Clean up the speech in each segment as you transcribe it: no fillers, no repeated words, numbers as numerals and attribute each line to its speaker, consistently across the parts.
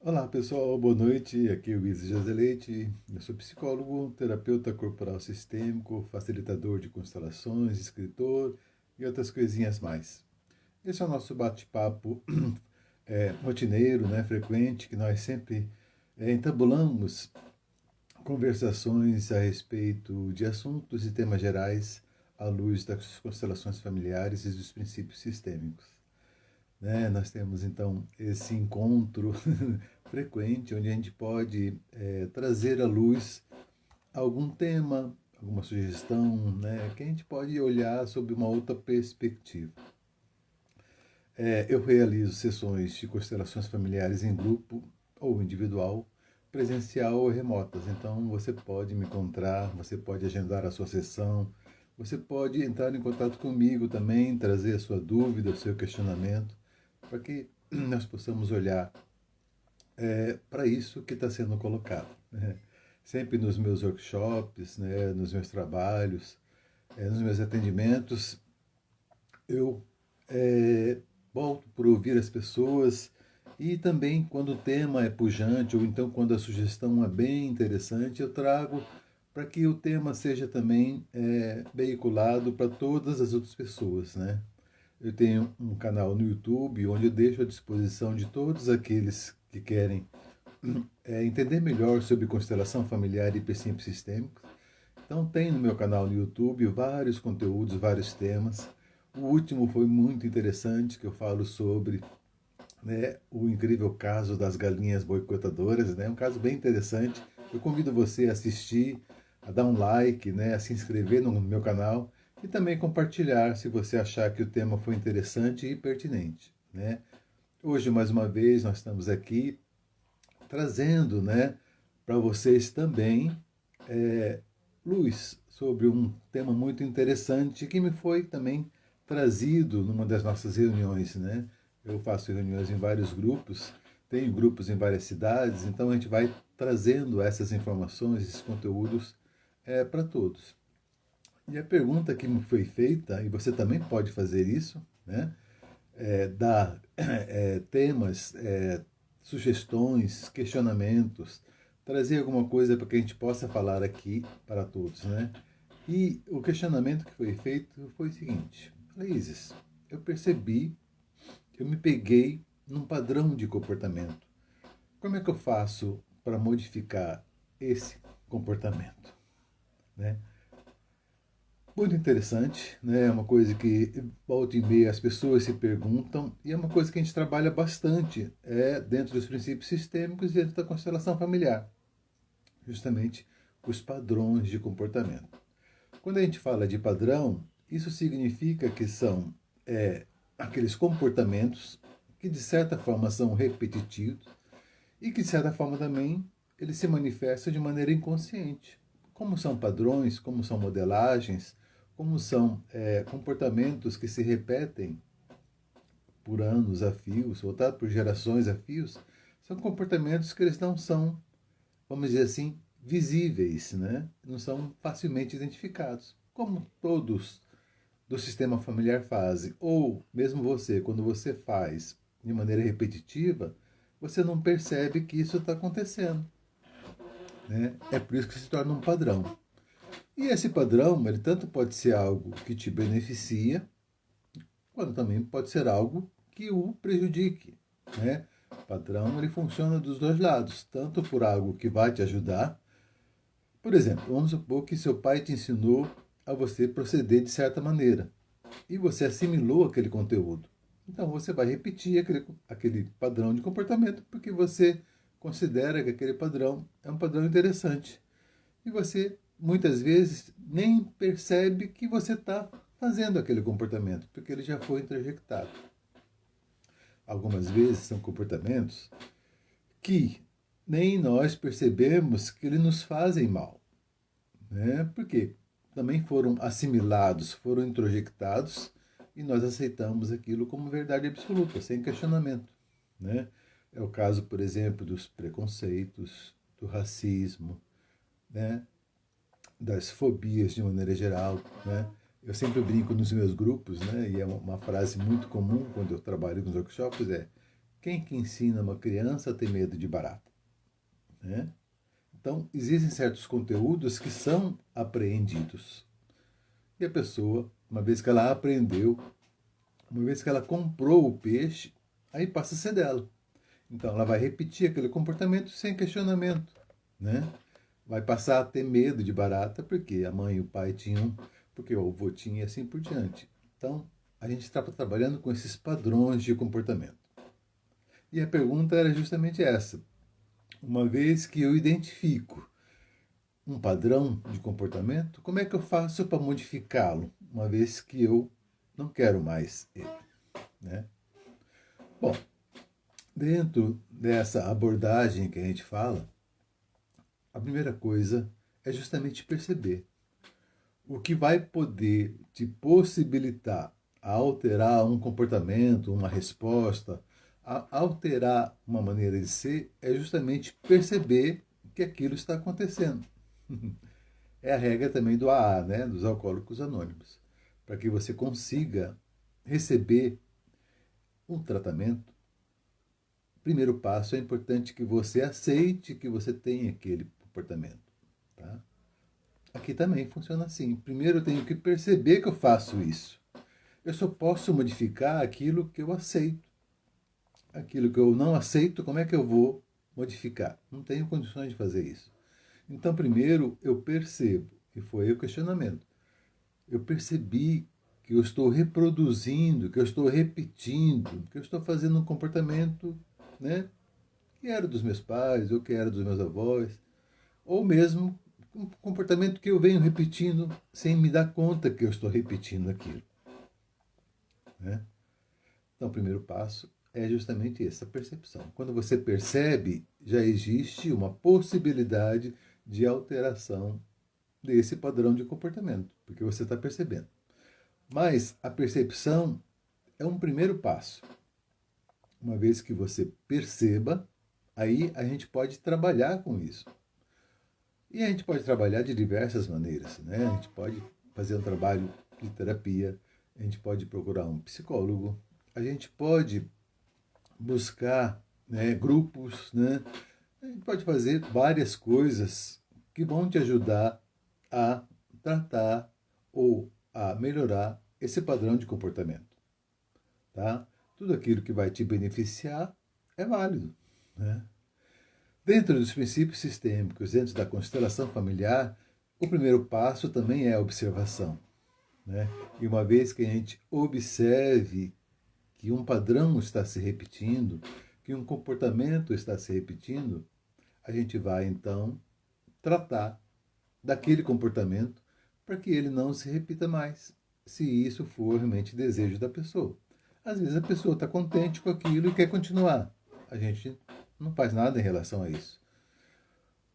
Speaker 1: Olá pessoal, boa noite. Aqui é o Izzy José Leite. Eu sou psicólogo, terapeuta corporal sistêmico, facilitador de constelações, escritor e outras coisinhas mais. Esse é o nosso bate-papo rotineiro, né, frequente, que nós sempre entabulamos conversações a respeito de assuntos e temas gerais à luz das constelações familiares e dos princípios sistêmicos. Né? Nós temos então esse encontro frequente onde a gente pode trazer à luz algum tema, alguma sugestão, né, que a gente pode olhar sob uma outra perspectiva. Eu realizo sessões de constelações familiares em grupo ou individual, presencial ou remotas. Então você pode me encontrar, você pode agendar a sua sessão, você pode entrar em contato comigo também, trazer a sua dúvida, o seu questionamento, para que nós possamos olhar para isso que está sendo colocado. Né? Sempre nos meus workshops, né, nos meus trabalhos, nos meus atendimentos, eu volto por ouvir as pessoas e também quando o tema é pujante ou então quando a sugestão é bem interessante, eu trago para que o tema seja também veiculado para todas as outras pessoas, né? Eu tenho um canal no YouTube onde eu deixo à disposição de todos aqueles que querem entender melhor sobre constelação familiar e princípios sistêmicos. Então tem no meu canal no YouTube vários conteúdos, vários temas. O último foi muito interessante, que eu falo sobre, né, o incrível caso das galinhas boicotadoras, né, um caso bem interessante. Eu convido você a assistir, a dar um like, né, a se inscrever no meu canal e também compartilhar se você achar que o tema foi interessante e pertinente. Né. Hoje, mais uma vez, nós estamos aqui trazendo, né, para vocês também luz sobre um tema muito interessante que me foi também trazido numa das nossas reuniões, né? Eu faço reuniões em vários grupos, tenho grupos em várias cidades, então a gente vai trazendo essas informações, esses conteúdos para todos. E a pergunta que me foi feita, e você também pode fazer isso, né? Dar temas, sugestões, questionamentos, trazer alguma coisa para que a gente possa falar aqui para todos, né? E o questionamento que foi feito foi o seguinte: Isis, eu percebi, eu me peguei num padrão de comportamento. Como é que eu faço para modificar esse comportamento, né? Muito interessante, né? É uma coisa que volta e meia as pessoas se perguntam e é uma coisa que a gente trabalha bastante dentro dos princípios sistêmicos e dentro da constelação familiar, justamente os padrões de comportamento. Quando a gente fala de padrão, isso significa que são aqueles comportamentos que de certa forma são repetitivos e que de certa forma também eles se manifestam de maneira inconsciente. Como são padrões, como são modelagens, como são comportamentos que se repetem por anos a fios, ou por gerações a fios, são comportamentos que eles não são, vamos dizer assim, visíveis, né? Não são facilmente identificados, como todos do sistema familiar fazem. Ou mesmo você, quando você faz de maneira repetitiva, você não percebe que isso está acontecendo. Né? É por isso que se torna um padrão. E esse padrão, ele tanto pode ser algo que te beneficia, quanto também pode ser algo que o prejudique. Né? O padrão ele funciona dos dois lados, tanto por algo que vai te ajudar. Por exemplo, vamos supor que seu pai te ensinou a você proceder de certa maneira e você assimilou aquele conteúdo. Então você vai repetir aquele padrão de comportamento porque você considera que aquele padrão é um padrão interessante. E você muitas vezes nem percebe que você está fazendo aquele comportamento, porque ele já foi introjectado. Algumas vezes são comportamentos que nem nós percebemos que eles nos fazem mal. Né? Porque também foram assimilados, foram introjectados e nós aceitamos aquilo como verdade absoluta, sem questionamento. Né? É o caso, por exemplo, dos preconceitos, do racismo, né? Das fobias de maneira geral. Né? Eu sempre brinco nos meus grupos, né? E é uma frase muito comum quando eu trabalho nos workshops, Quem que ensina uma criança a ter medo de barata? Né? Então, existem certos conteúdos que são apreendidos. E a pessoa, uma vez que ela aprendeu, uma vez que ela comprou o peixe, aí passa a ser dela. Então, ela vai repetir aquele comportamento sem questionamento, né? Vai passar a ter medo de barata porque a mãe e o pai tinham, porque o avô tinha e assim por diante. Então, a gente está trabalhando com esses padrões de comportamento. E a pergunta era justamente essa. Uma vez que eu identifico um padrão de comportamento, como é que eu faço para modificá-lo, uma vez que eu não quero mais ele, né? Bom, dentro dessa abordagem que a gente fala, a primeira coisa é justamente perceber o que vai poder te possibilitar a alterar um comportamento, uma resposta, a alterar uma maneira de ser, é justamente perceber que aquilo está acontecendo. É a regra também do AA, né, dos Alcoólicos Anônimos. Para que você consiga receber um tratamento, o primeiro passo é importante que você aceite que você tem aquele comportamento. Tá? Aqui também funciona assim. Primeiro eu tenho que perceber que eu faço isso. Eu só posso modificar aquilo que eu aceito. Aquilo que eu não aceito, como é que eu vou modificar? Não tenho condições de fazer isso. Então, primeiro eu percebo, e foi o questionamento. Eu percebi que eu estou reproduzindo, que eu estou repetindo, que eu estou fazendo um comportamento, né, que era dos meus pais, ou que era dos meus avós, ou mesmo um comportamento que eu venho repetindo sem me dar conta que eu estou repetindo aquilo. Né? Então, o primeiro passo é justamente essa percepção. Quando você percebe, já existe uma possibilidade de alteração desse padrão de comportamento, porque você está percebendo. Mas a percepção é um primeiro passo. Uma vez que você perceba, aí a gente pode trabalhar com isso. E a gente pode trabalhar de diversas maneiras, né? A gente pode fazer um trabalho de terapia, a gente pode procurar um psicólogo, a gente pode buscar, né, grupos, né? A gente pode fazer várias coisas que vão te ajudar a tratar ou a melhorar esse padrão de comportamento. Tá? Tudo aquilo que vai te beneficiar é válido. Né? Dentro dos princípios sistêmicos, dentro da constelação familiar, o primeiro passo também é a observação. Né? E uma vez que a gente observe que um padrão está se repetindo, que um comportamento está se repetindo, a gente vai então tratar daquele comportamento para que ele não se repita mais, se isso for realmente desejo da pessoa. Às vezes a pessoa está contente com aquilo e quer continuar. A gente não faz nada em relação a isso.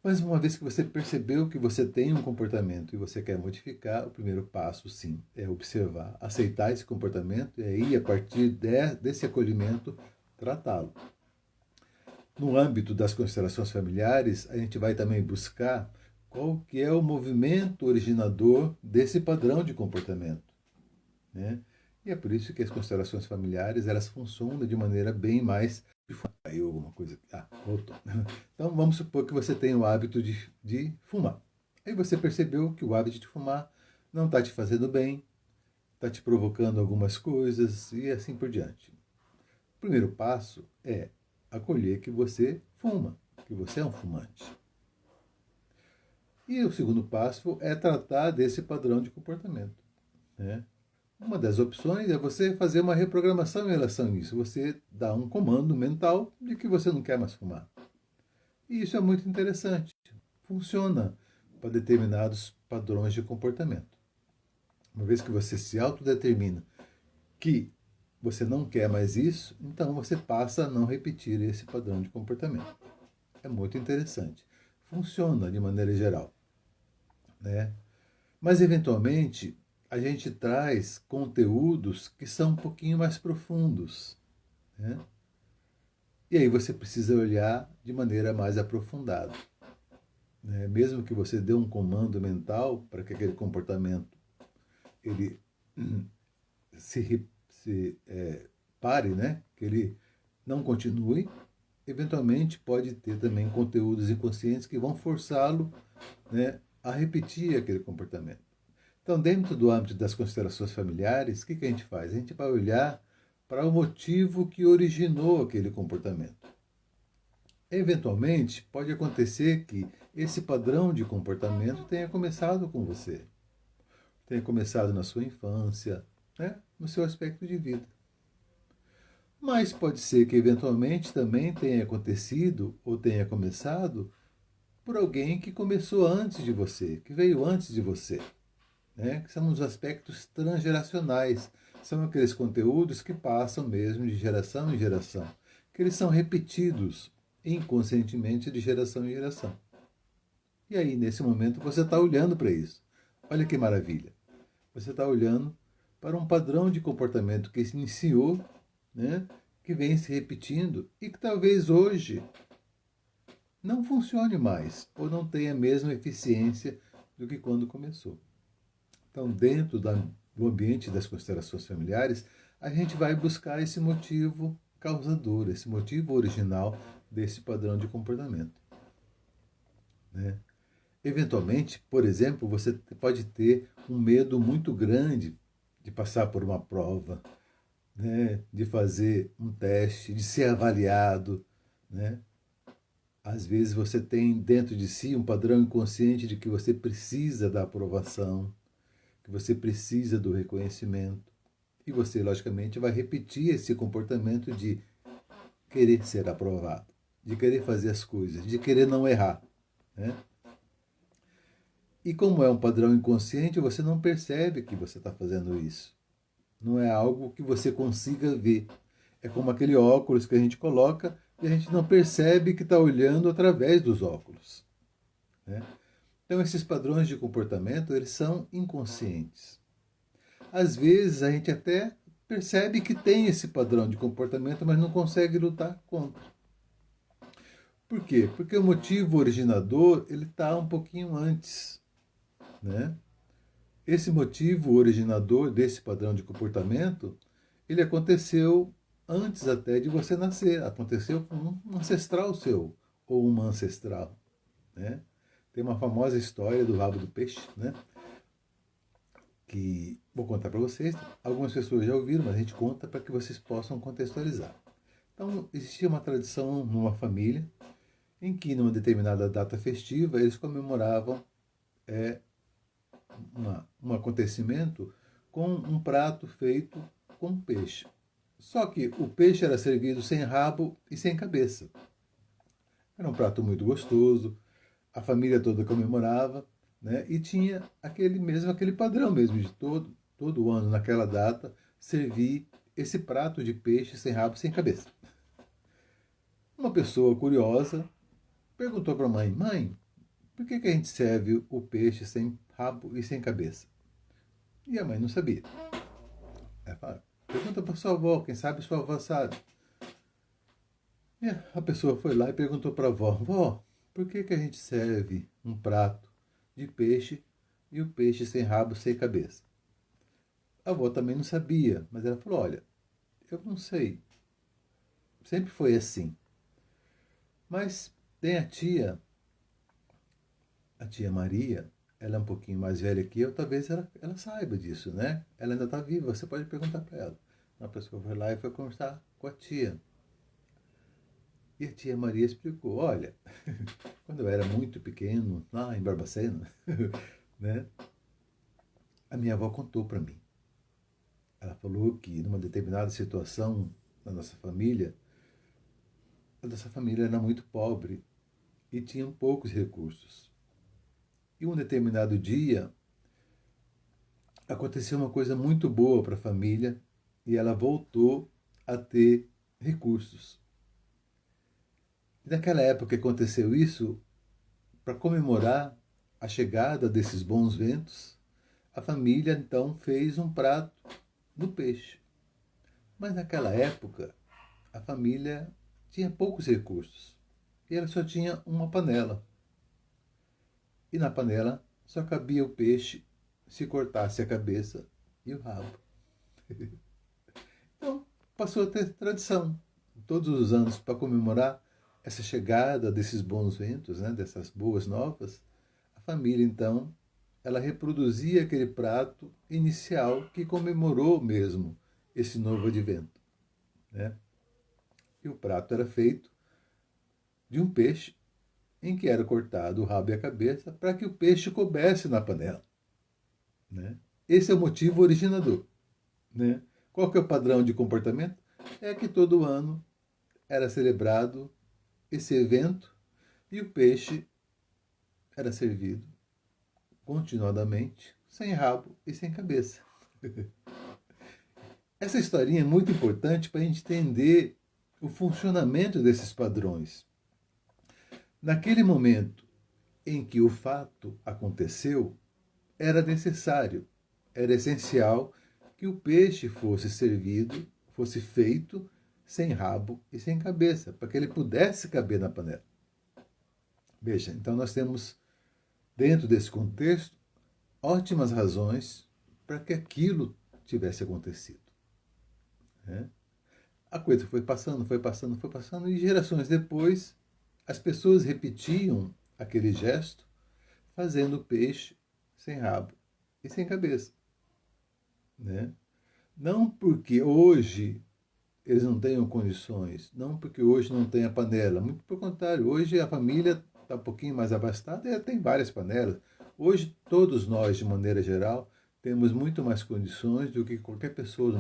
Speaker 1: Mas uma vez que você percebeu que você tem um comportamento e você quer modificar, o primeiro passo, sim, é observar, aceitar esse comportamento e aí, a partir desse acolhimento, tratá-lo. No âmbito das constelações familiares, a gente vai também buscar qual que é o movimento originador desse padrão de comportamento. Né? E é por isso que as constelações familiares elas funcionam de maneira bem mais... Aí alguma coisa... voltou. Então vamos supor que você tem o hábito de fumar. Aí você percebeu que o hábito de fumar não está te fazendo bem, está te provocando algumas coisas e assim por diante. O primeiro passo é acolher que você fuma, que você é um fumante. E o segundo passo é tratar desse padrão de comportamento. Né? Uma das opções é você fazer uma reprogramação em relação a isso. Você dá um comando mental de que você não quer mais fumar. E isso é muito interessante. Funciona para determinados padrões de comportamento. Uma vez que você se autodetermina que você não quer mais isso, então você passa a não repetir esse padrão de comportamento. É muito interessante. Funciona de maneira geral. Né? Mas, eventualmente, a gente traz conteúdos que são um pouquinho mais profundos. Né? E aí você precisa olhar de maneira mais aprofundada. Né? Mesmo que você dê um comando mental para que aquele comportamento ele se pare, né? Que ele não continue. Eventualmente pode ter também conteúdos inconscientes que vão forçá-lo, né, a repetir aquele comportamento. Então, dentro do âmbito das constelações familiares, o que a gente faz? A gente vai olhar para o motivo que originou aquele comportamento. Eventualmente, pode acontecer que esse padrão de comportamento tenha começado com você, tenha começado na sua infância, né, no seu aspecto de vida. Mas pode ser que eventualmente também tenha acontecido ou tenha começado por alguém que começou antes de você, que veio antes de você, né? Que são os aspectos transgeracionais. São aqueles conteúdos que passam mesmo de geração em geração, que eles são repetidos inconscientemente de geração em geração. E aí, nesse momento, você está olhando para isso. Olha que maravilha. Você está olhando para um padrão de comportamento que se iniciou, né, que vem se repetindo e que talvez hoje não funcione mais ou não tenha a mesma eficiência do que quando começou. Então, dentro do ambiente das constelações familiares, a gente vai buscar esse motivo causador, esse motivo original desse padrão de comportamento, né? Eventualmente, por exemplo, você pode ter um medo muito grande de passar por uma prova, né, de fazer um teste, de ser avaliado, né? Às vezes você tem dentro de si um padrão inconsciente de que você precisa da aprovação, que você precisa do reconhecimento. E você, logicamente, vai repetir esse comportamento de querer ser aprovado, de querer fazer as coisas, de querer não errar, né? E como é um padrão inconsciente, você não percebe que você está fazendo isso. Não é algo que você consiga ver. É como aquele óculos que a gente coloca e a gente não percebe que está olhando através dos óculos, né? Então, esses padrões de comportamento, eles são inconscientes. Às vezes, a gente até percebe que tem esse padrão de comportamento, mas não consegue lutar contra. Por quê? Porque o motivo originador, ele está um pouquinho antes, né? Esse motivo originador desse padrão de comportamento, ele aconteceu antes até de você nascer. Aconteceu com um ancestral seu, ou uma ancestral, né? Tem uma famosa história do rabo do peixe, né? Que vou contar para vocês. Algumas pessoas já ouviram, mas a gente conta para que vocês possam contextualizar. Então, existia uma tradição numa família em que, numa determinada data festiva, eles comemoravam um acontecimento com um prato feito com peixe. Só que o peixe era servido sem rabo e sem cabeça. Era um prato muito gostoso, a família toda comemorava, né? E tinha aquele padrão mesmo de todo ano, naquela data, servir esse prato de peixe sem rabo e sem cabeça. Uma pessoa curiosa perguntou para a mãe: mãe, por que a gente serve o peixe sem rabo e sem cabeça? E a mãe não sabia. Ela fala: pergunta para sua avó, quem sabe sua avó sabe. E a pessoa foi lá e perguntou para a avó: vó, por que a gente serve um prato de peixe e o peixe sem rabo, sem cabeça? A avó também não sabia, mas ela falou: olha, eu não sei. Sempre foi assim. Mas tem a tia Maria, ela é um pouquinho mais velha que eu, talvez ela saiba disso, né? Ela ainda está viva, você pode perguntar para ela. A pessoa foi lá e foi conversar com a tia. E a tia Maria explicou: olha, quando eu era muito pequeno, lá em Barbacena, né, a minha avó contou para mim. Ela falou que numa determinada situação na nossa família, a nossa família era muito pobre e tinha poucos recursos. E um determinado dia aconteceu uma coisa muito boa para a família e ela voltou a ter recursos. E naquela época que aconteceu isso, para comemorar a chegada desses bons ventos, a família então fez um prato do peixe. Mas naquela época, a família tinha poucos recursos e ela só tinha uma panela. E na panela só cabia o peixe se cortasse a cabeça e o rabo. Então, passou a ter tradição. todos os anos para comemorar essa chegada desses bons ventos, né, dessas boas novas, a família, então, ela reproduzia aquele prato inicial que comemorou mesmo esse novo advento, né? E o prato era feito de um peixe em que era cortado o rabo e a cabeça para que o peixe coubesse na panela, né? Esse é o motivo originador, né? Qual que é o padrão de comportamento? É que todo ano era celebrado esse evento e o peixe era servido continuadamente, sem rabo e sem cabeça. Essa historinha é muito importante para a gente entender o funcionamento desses padrões. Naquele momento em que o fato aconteceu, era necessário, era essencial que o peixe fosse servido, fosse feito sem rabo e sem cabeça, para que ele pudesse caber na panela. Veja, então nós temos, dentro desse contexto, ótimas razões para que aquilo tivesse acontecido, né? A coisa foi passando, foi passando, foi passando, e gerações depois, as pessoas repetiam aquele gesto, fazendo o peixe sem rabo e sem cabeça, né? Não porque hoje eles não tenham condições, não porque hoje não tem a panela, muito pelo contrário, hoje a família está um pouquinho mais abastada e tem várias panelas. Hoje todos nós, de maneira geral, temos muito mais condições do que qualquer pessoa do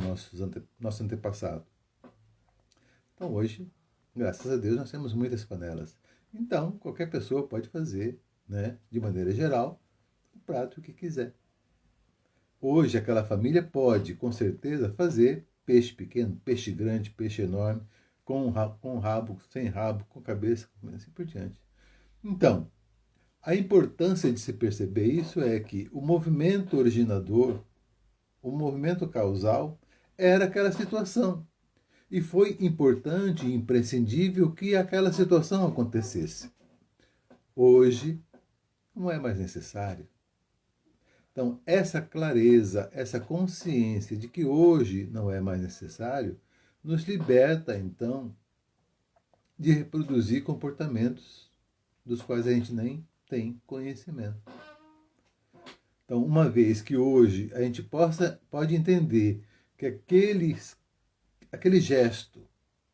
Speaker 1: nosso antepassado. Então hoje, graças a Deus, nós temos muitas panelas. Então, qualquer pessoa pode fazer, né, de maneira geral, o prato que quiser. Hoje, aquela família pode, com certeza, fazer peixe pequeno, peixe grande, peixe enorme, com rabo, sem rabo, com cabeça, assim por diante. Então, a importância de se perceber isso é que o movimento originador, o movimento causal, era aquela situação. E foi importante e imprescindível que aquela situação acontecesse. Hoje, não é mais necessário. Então, essa clareza, essa consciência de que hoje não é mais necessário, nos liberta, então, de reproduzir comportamentos dos quais a gente nem tem conhecimento. Então, uma vez que hoje a gente pode entender que aquele gesto,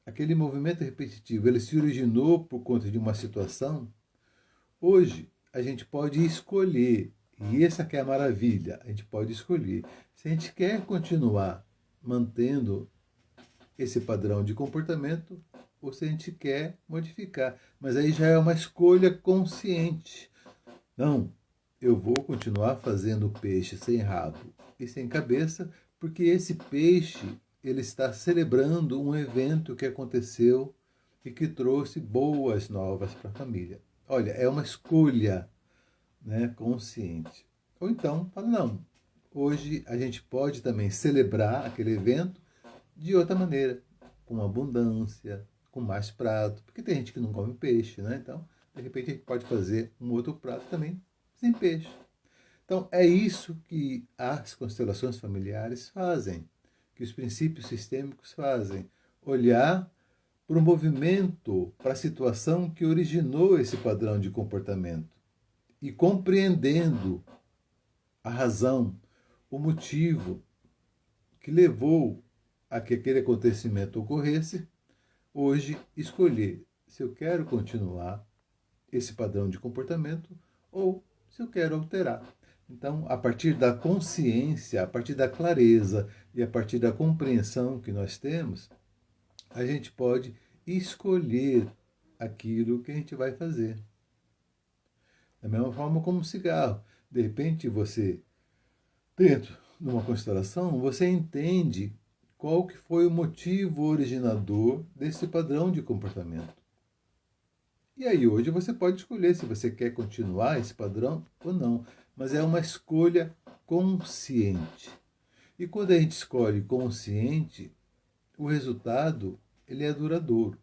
Speaker 1: aquele movimento repetitivo, ele se originou por conta de uma situação, hoje a gente pode escolher, e essa que é a maravilha, a gente pode escolher se a gente quer continuar mantendo esse padrão de comportamento ou se a gente quer modificar. Mas aí já é uma escolha consciente. Não, eu vou continuar fazendo peixe sem rabo e sem cabeça, porque esse peixe ele está celebrando um evento que aconteceu e que trouxe boas novas para a família. Olha, é uma escolha, né, consciente. Ou então, fala, não, hoje a gente pode também celebrar aquele evento de outra maneira, com abundância, com mais prato, porque tem gente que não come peixe, né? Então, de repente a gente pode fazer um outro prato também sem peixe. Então, é isso que as constelações familiares fazem, que os princípios sistêmicos fazem. Olhar para o movimento, para a situação que originou esse padrão de comportamento. E compreendendo a razão, o motivo que levou a que aquele acontecimento ocorresse, hoje escolher se eu quero continuar esse padrão de comportamento ou se eu quero alterar. Então, a partir da consciência, a partir da clareza e a partir da compreensão que nós temos, a gente pode escolher aquilo que a gente vai fazer. Da mesma forma como um cigarro. De repente você, dentro de uma constelação, você entende qual que foi o motivo originador desse padrão de comportamento. E aí hoje você pode escolher se você quer continuar esse padrão ou não. Mas é uma escolha consciente. E quando a gente escolhe consciente, o resultado ele é duradouro.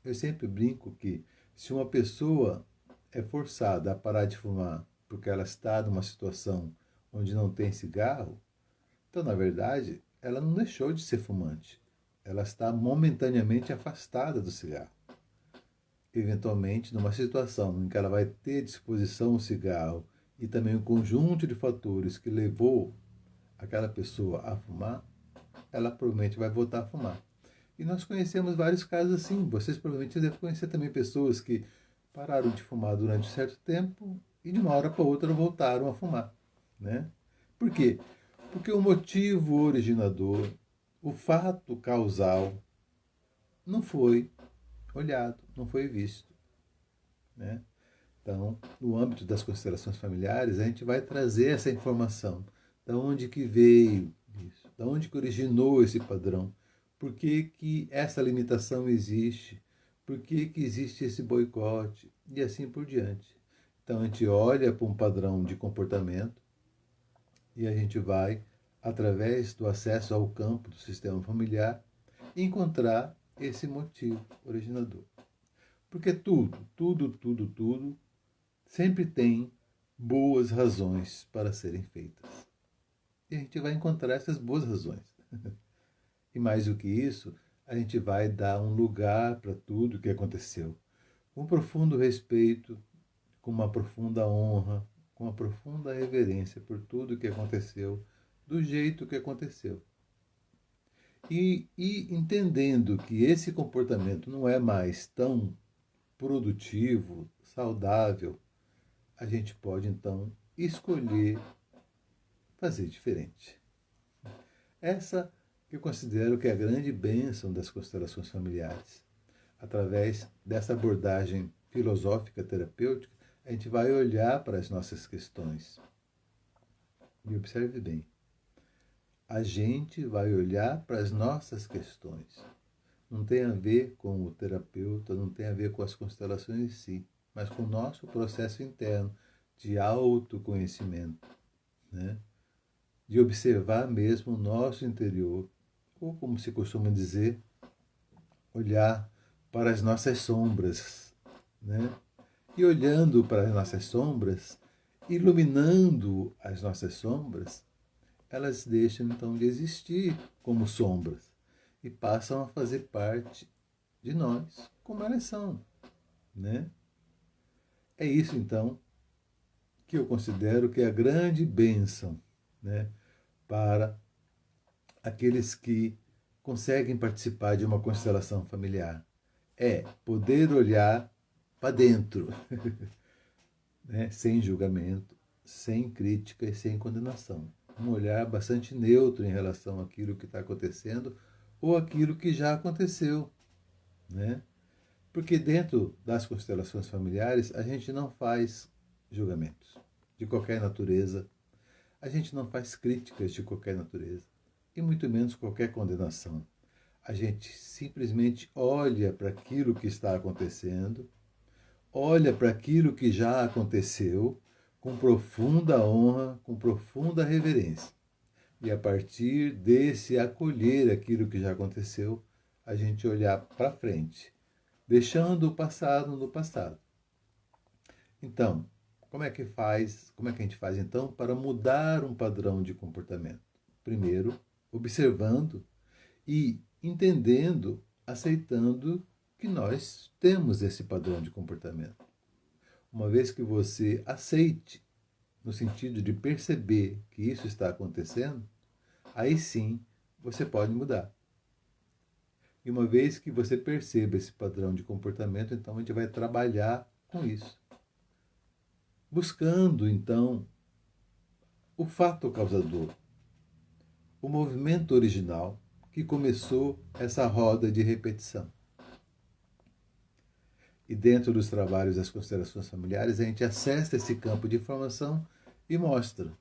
Speaker 1: Eu sempre brinco que se uma pessoa é forçada a parar de fumar porque ela está numa situação onde não tem cigarro, então, na verdade, ela não deixou de ser fumante. ela está momentaneamente afastada do cigarro. Eventualmente, numa situação em que ela vai ter à disposição o cigarro e também um conjunto de fatores que levou aquela pessoa a fumar, ela provavelmente vai voltar a fumar. E nós conhecemos vários casos assim. Vocês provavelmente devem conhecer também pessoas que pararam de fumar durante um certo tempo e de uma hora para outra voltaram a fumar, né? Por quê? Porque o motivo originador, o fato causal, não foi olhado, não foi visto, né? Então, no âmbito das constelações familiares, a gente vai trazer essa informação. Da onde que veio isso? Da onde que originou esse padrão? Por que que essa limitação existe? Por que que existe esse boicote? E assim por diante. Então, a gente olha para um padrão de comportamento e a gente vai, através do acesso ao campo do sistema familiar, encontrar esse motivo originador. Porque tudo sempre tem boas razões para serem feitas. E a gente vai encontrar essas boas razões. E mais do que isso, a gente vai dar um lugar para tudo o que aconteceu. Com um profundo respeito, com uma profunda honra, com uma profunda reverência por tudo o que aconteceu, do jeito que aconteceu. E entendendo que esse comportamento não é mais tão produtivo, saudável, a gente pode então escolher fazer diferente. Essa eu considero que é a grande bênção das constelações familiares. Através dessa abordagem filosófica terapêutica, a gente vai olhar para as nossas questões. E observe bem, a gente vai olhar para as nossas questões. Não tem a ver com o terapeuta, não tem a ver com as constelações em si, mas com o nosso processo interno de autoconhecimento, né? De observar mesmo o nosso interior, ou como se costuma dizer, olhar para as nossas sombras, né? E olhando para as nossas sombras, iluminando as nossas sombras, elas deixam então de existir como sombras e passam a fazer parte de nós, como elas são, né? É isso então que eu considero que é a grande bênção, né, para aqueles que conseguem participar de uma constelação familiar. É poder olhar para dentro, né, sem julgamento, sem crítica e sem condenação. Um olhar bastante neutro em relação àquilo que está acontecendo ou aquilo que já aconteceu, né? Porque dentro das constelações familiares a gente não faz julgamentos de qualquer natureza, a gente não faz críticas de qualquer natureza e muito menos qualquer condenação. A gente simplesmente olha para aquilo que está acontecendo, olha para aquilo que já aconteceu com profunda honra, com profunda reverência. E a partir desse acolher aquilo que já aconteceu, a gente olhar para frente, deixando o passado no passado. Então, como é que a gente faz então para mudar um padrão de comportamento? Primeiro, observando e entendendo, aceitando que nós temos esse padrão de comportamento. Uma vez que você aceite, no sentido de perceber que isso está acontecendo, aí sim você pode mudar. E uma vez que você perceba esse padrão de comportamento, então a gente vai trabalhar com isso. Buscando, então, o fato causador, o movimento original que começou essa roda de repetição. E dentro dos trabalhos das constelações familiares, a gente acessa esse campo de informação e mostra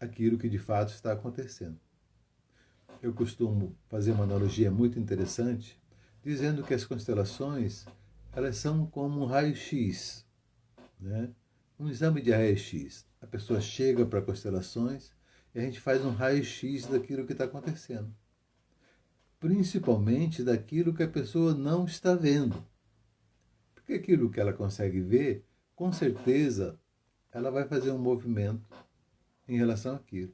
Speaker 1: aquilo que de fato está acontecendo. Eu costumo fazer uma analogia muito interessante, dizendo que as constelações, elas são como um raio-x, né? Um exame de raio-x. A pessoa chega para constelações e a gente faz um raio-x daquilo que está acontecendo. Principalmente daquilo que a pessoa não está vendo. Porque aquilo que ela consegue ver, com certeza, ela vai fazer um movimento em relação àquilo.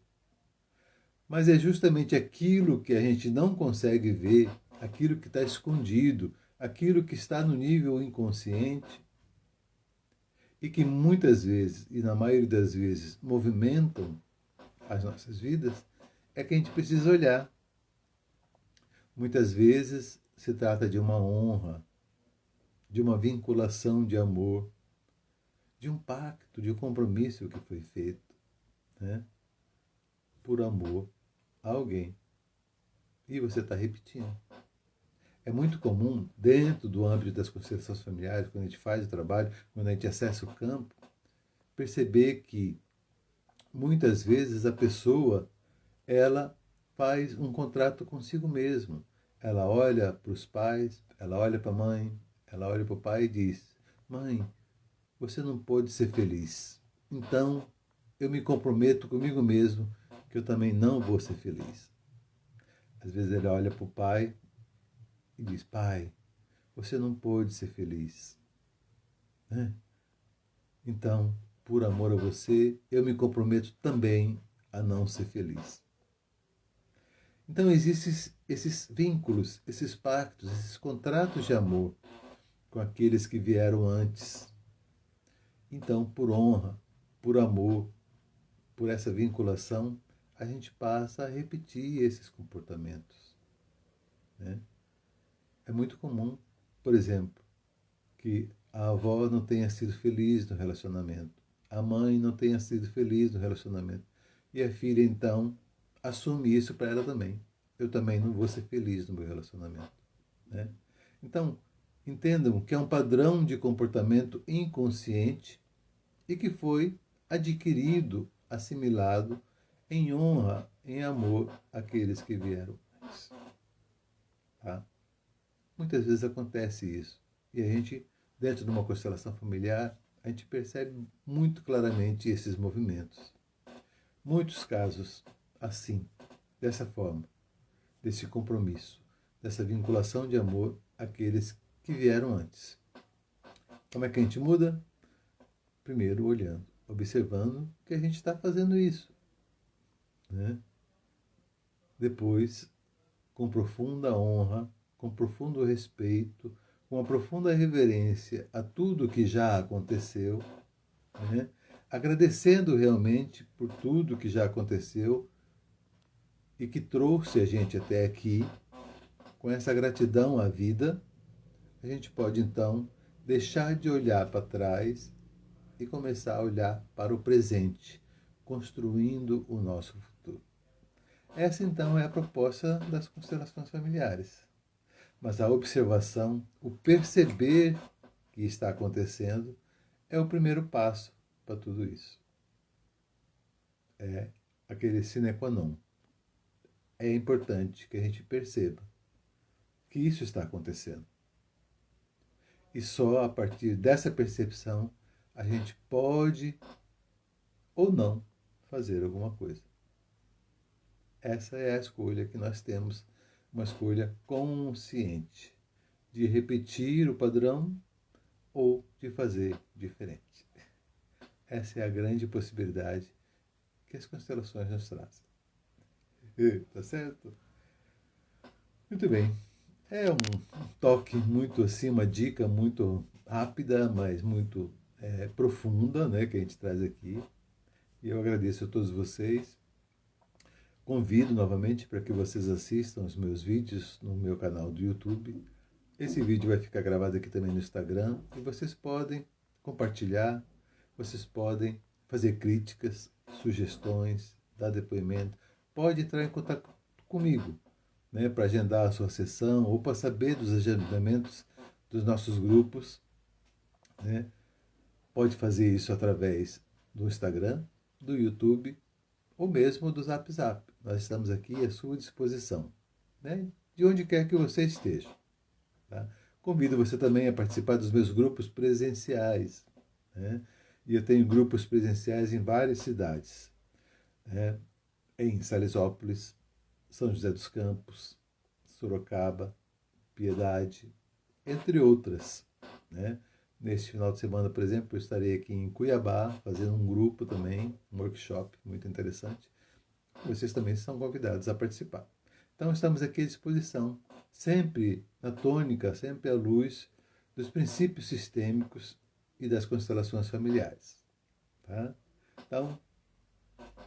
Speaker 1: Mas é justamente aquilo que a gente não consegue ver, aquilo que está escondido, aquilo que está no nível inconsciente e que muitas vezes, e na maioria das vezes, movimentam as nossas vidas, é que a gente precisa olhar. Muitas vezes se trata de uma honra, de uma vinculação de amor, de um pacto, de um compromisso que foi feito, né, por amor a alguém. E você está repetindo. É muito comum, dentro do âmbito das constelações familiares, quando a gente faz o trabalho, quando a gente acessa o campo, perceber que muitas vezes a pessoa ela faz um contrato consigo mesma. Ela olha para os pais, ela olha para a mãe, ela olha para o pai e diz: Mãe, você não pode ser feliz. Então, eu me comprometo comigo mesmo que eu também não vou ser feliz. Às vezes ele olha para o pai e diz: Pai, você não pode ser feliz. Né? Então, por amor a você, eu me comprometo também a não ser feliz. Então existem esses vínculos, esses pactos, esses contratos de amor com aqueles que vieram antes. Então, por honra, por amor, por essa vinculação, a gente passa a repetir esses comportamentos. Né? É muito comum, por exemplo, que a avó não tenha sido feliz no relacionamento, a mãe não tenha sido feliz no relacionamento, e a filha, então, assume isso para ela também. Eu também não vou ser feliz no meu relacionamento. Né? Então, entendam que é um padrão de comportamento inconsciente e que foi adquirido, assimilado em honra, em amor àqueles que vieram antes. Tá? Muitas vezes acontece isso. E a gente, dentro de uma constelação familiar, a gente percebe muito claramente esses movimentos. Muitos casos assim, dessa forma, desse compromisso, dessa vinculação de amor àqueles que vieram antes. Como é que a gente muda? Primeiro, olhando, observando que a gente está fazendo isso. Né? Depois, com profunda honra, com profundo respeito, com uma profunda reverência a tudo que já aconteceu, né? Agradecendo realmente por tudo que já aconteceu e que trouxe a gente até aqui, com essa gratidão à vida, a gente pode então deixar de olhar para trás e começar a olhar para o presente, construindo o nosso futuro. Essa então é a proposta das constelações familiares. Mas a observação, o perceber que está acontecendo, é o primeiro passo para tudo isso. É aquele sine qua non. É importante que a gente perceba que isso está acontecendo. E só a partir dessa percepção a gente pode ou não fazer alguma coisa. Essa é a escolha que nós temos, uma escolha consciente de repetir o padrão ou de fazer diferente. Essa é a grande possibilidade que as constelações nos trazem. Tá certo? Muito bem. É um toque muito assim, uma dica muito rápida, mas muito profunda, né, que a gente traz aqui. E eu agradeço a todos vocês. Convido novamente para que vocês assistam os meus vídeos no meu canal do YouTube. Esse vídeo vai ficar gravado aqui também no Instagram e vocês podem compartilhar, vocês podem fazer críticas, sugestões, dar depoimento. Pode entrar em contato comigo, né, para agendar a sua sessão ou para saber dos agendamentos dos nossos grupos. Né? Pode fazer isso através do Instagram, do YouTube ou mesmo do Zap Zap. Nós estamos aqui à sua disposição, né? De onde quer que você esteja. Tá? Convido você também a participar dos meus grupos presenciais. Né? E eu tenho grupos presenciais em várias cidades. Né? Em Salesópolis, São José dos Campos, Sorocaba, Piedade, entre outras. Né? Neste final de semana, por exemplo, eu estarei aqui em Cuiabá, fazendo um grupo também, um workshop muito interessante. vocês também são convidados a participar. Então, estamos aqui à disposição, sempre na tônica, sempre à luz dos princípios sistêmicos e das constelações familiares. Tá? Então,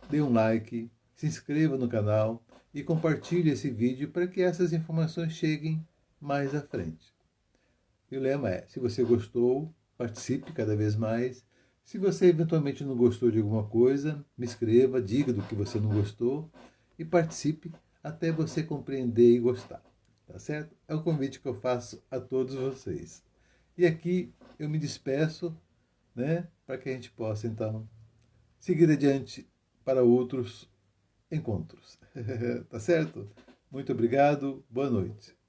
Speaker 1: dê um like, se inscreva no canal e compartilhe esse vídeo para que essas informações cheguem mais à frente. E o lema é, se você gostou, participe cada vez mais. Se você eventualmente não gostou de alguma coisa, me escreva, diga do que você não gostou e participe até você compreender e gostar. Tá certo? É o convite que eu faço a todos vocês. E aqui eu me despeço, né, para que a gente possa então seguir adiante para outros encontros. Tá certo? Muito obrigado, boa noite.